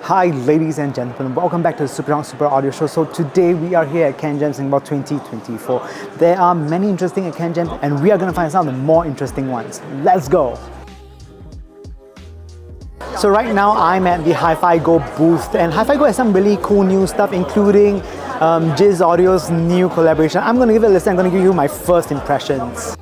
Hi ladies and gentlemen, welcome back to the Super Audio Show. So today we are here at Canjam Singapore 2024. There are many interesting at Canjam and we are going to find some of the more interesting ones. Let's go! So right now I'm at the Hifigo booth, and Hifigo has some really cool new stuff, including Thieaudio's new collaboration. I'm going to give it a listen. I'm going to give you my first impressions.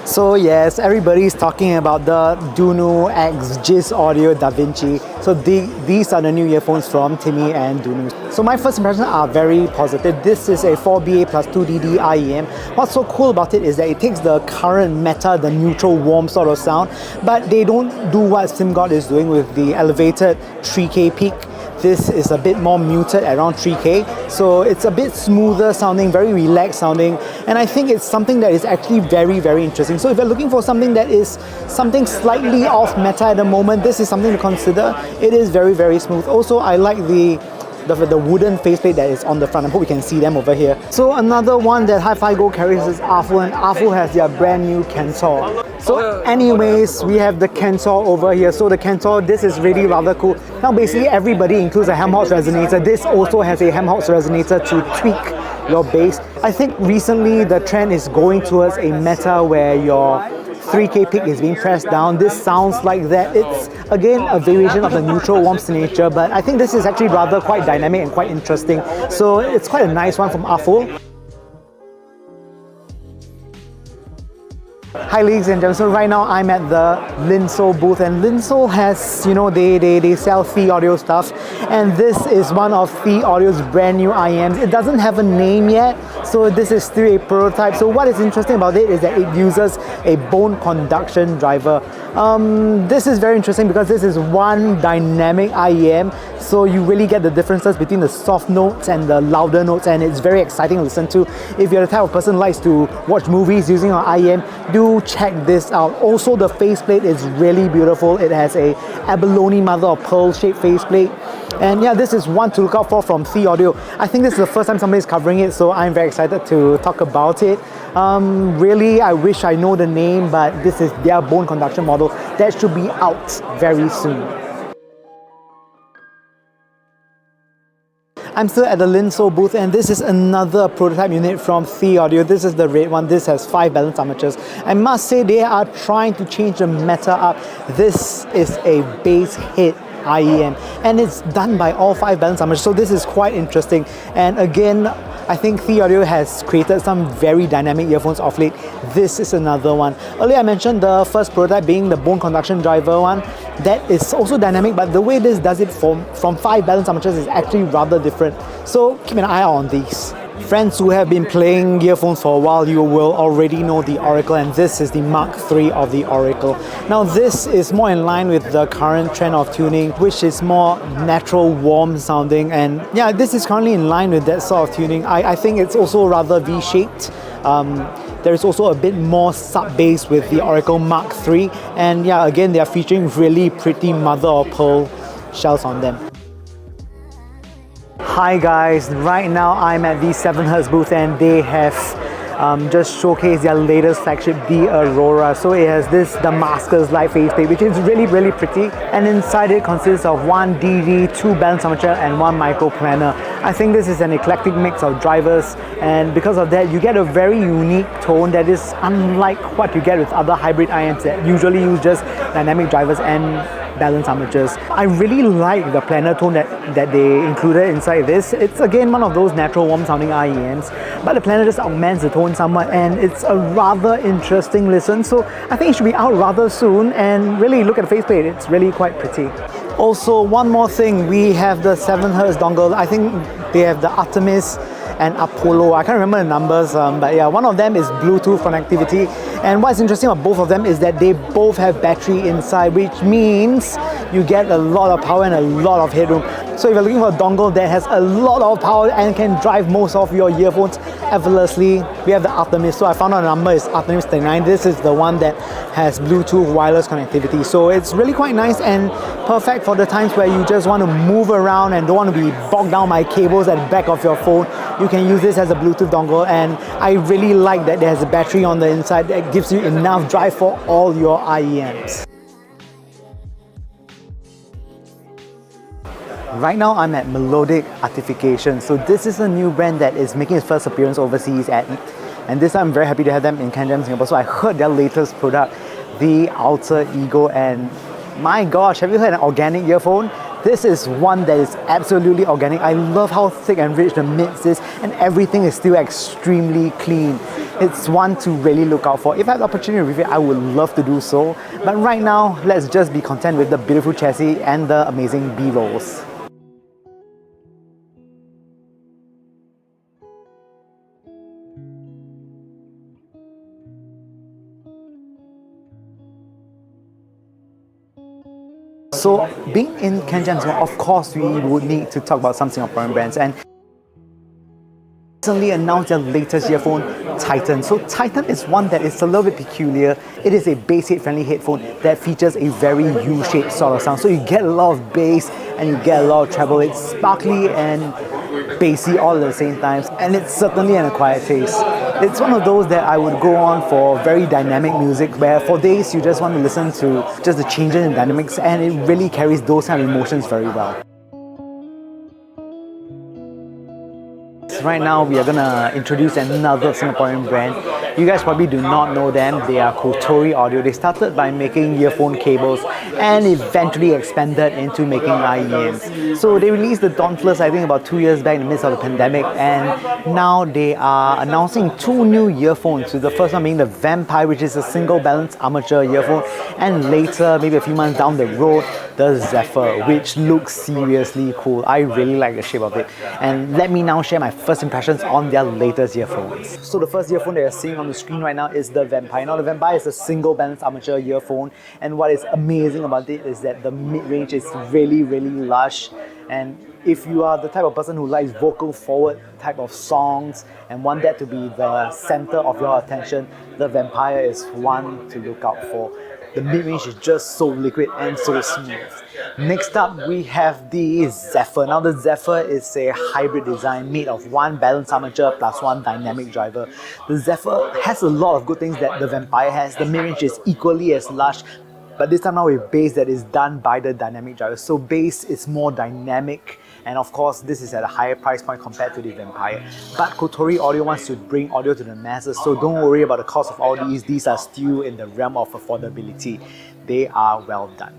So yes, everybody's talking about the Dunu X Thieaudio Da Vinci. So these are the new earphones from Timmy and Dunu. So my first impressions are very positive. This is a 4BA plus 2DD IEM. What's so cool about it is that it takes the current meta, the neutral warm sort of sound, but they don't do what SimGod is doing with the elevated 3K peak. This is a bit more muted at around 3K, so it's a bit smoother sounding, very relaxed sounding, and I think it's something that is actually very, very interesting. So if you're looking for something that is something slightly off meta at the moment, this is something to consider. It is very, very smooth. Also, I like the wooden faceplate that is on the front. I hope you can see them over here. So another one that Hifigo carries is Aful, and Aful has their brand new Cantor. So anyways, we have the Cantor over here. So the Cantor, this is really rather cool. Now basically everybody includes a Helmholtz resonator. This also has a Helmholtz resonator to tweak your bass. I think recently the trend is going towards a meta where your 3K pick is being pressed down. This sounds like that. It's again a variation of the neutral warm signature, but I think this is actually rather quite dynamic and quite interesting. So it's quite a nice one from Aful. Hi ladies and gentlemen, so right now I'm at the Linsoul booth, and Linsoul has, they sell Thieaudio stuff, and this is one of Thieaudio's brand new IEMs. It doesn't have a name yet, so this is still a prototype. So what is interesting about it is that it uses a bone conduction driver. This is very interesting because this is one dynamic IEM, so you really get the differences between the soft notes and the louder notes, and it's very exciting to listen to. If you're the type of person who likes to watch movies using an IEM, do check this out. Also, the faceplate is really beautiful. It has a abalone mother of pearl shaped faceplate, and yeah, this is one to look out for from Thieaudio. I think this is the first time somebody's covering it, so I'm very excited to talk about it. Really, I wish I know the name, but this is their bone conduction model that should be out very soon. I'm still at the Linsoul booth, and this is another prototype unit from Thieaudio. This is the red one. This has 5 balance armatures. I must say they are trying to change the meta up. This is a bass hit IEM, and it's done by all 5 balance armatures, so this is quite interesting. And again, I think Thieaudio has created some very dynamic earphones of late. This is another one. Earlier I mentioned the first prototype being the bone conduction driver one. That is also dynamic, but the way this does it from 5 balance armatures is actually rather different. So keep an eye out on these. Friends who have been playing earphones for a while, you will already know the Oracle, and this is the Mark III of the Oracle. Now this is more in line with the current trend of tuning, which is more natural, warm sounding, and yeah, this is currently in line with that sort of tuning. I think it's also rather V-shaped. There is also a bit more sub-bass with the Oracle Mark III, and yeah, again they are featuring really pretty mother of pearl shells on them. Hi guys, right now I'm at the 7Hz booth, and they have just showcased their latest flagship, the Aurora. So it has this Damascus light faceplate, which is really, really pretty, and inside it consists of 1 DD, 2 balance armature and 1 microplanar. I think this is an eclectic mix of drivers, and because of that you get a very unique tone that is unlike what you get with other hybrid IEMs that usually use just dynamic drivers and balance armatures. I really like the planar tone that they included inside this. It's again one of those natural warm sounding IEMs, but the planar just augments the tone somewhat, and it's a rather interesting listen. So I think it should be out rather soon, and really look at the faceplate, it's really quite pretty. Also, one more thing, we have the 7Hz dongle. I think they have the Artemis and Apollo. I can't remember the numbers, but yeah, one of them is Bluetooth connectivity. And what's interesting about both of them is that they both have battery inside, which means you get a lot of power and a lot of headroom. So if you're looking for a dongle that has a lot of power and can drive most of your earphones effortlessly, we have the Atemis. So I found out the number is Atemis 39. This is the one that has Bluetooth wireless connectivity. So it's really quite nice and perfect for the times where you just want to move around and don't want to be bogged down by cables at the back of your phone. You can use this as a Bluetooth dongle, and I really like that there's a battery on the inside that gives you enough drive for all your IEMs. Right now I'm at Melodic Artification. So this is a new brand that is making its first appearance overseas and this time I'm very happy to have them in Canjam Singapore. So I heard their latest product, the Alter Ego, and my gosh, have you heard an organic earphone? This is one that is absolutely organic. I love how thick and rich the mids is, and everything is still extremely clean. It's one to really look out for. If I have the opportunity to review it, I would love to do so. But right now, let's just be content with the beautiful chassis and the amazing B-rolls. So, being in Canjam, of course, we would need to talk about some Singaporean brands, and recently announced their latest earphone, Titan. So Titan is one that is a little bit peculiar. It is a bass head friendly headphone that features a very U-shaped sort of sound. So you get a lot of bass and you get a lot of treble. It's sparkly and bassy all at the same time, and it's certainly an acquired taste. It's one of those that I would go on for very dynamic music, where for days you just want to listen to just the changes in dynamics, and it really carries those kind of emotions very well. Right now we are gonna introduce another Singaporean brand. You guys probably do not know them. They are Kotori Audio. They started by making earphone cables and eventually expanded into making IEMs. So they released the Dauntless, I think, about 2 years back in the midst of the pandemic, and now they are announcing 2 new earphones, with the first one being the Vampire, which is a single balanced armature earphone, and later, maybe a few months down the road, the Zephyr, which looks seriously cool. I really like the shape of it. And let me now share my first impressions on their latest earphones. So the first earphone that you're seeing on the screen right now is the Vampire. Now the Vampire is a single balanced armature earphone, and what is amazing about it is that the mid-range is really lush, and if you are the type of person who likes vocal forward type of songs and want that to be the center of your attention, the Vampire is one to look out for. The mid-range is just so liquid and so smooth. Next up, we have the Zephyr. Now the Zephyr is a hybrid design made of one balanced armature plus one dynamic driver. The Zephyr has a lot of good things that the Vampire has. The mid-range is equally as lush, but this time now with bass that is done by the dynamic driver. So bass is more dynamic, and of course this is at a higher price point compared to the Vampire. But Kotori Audio wants to bring audio to the masses, so don't worry about the cost of all these. These are still in the realm of affordability. They are well done.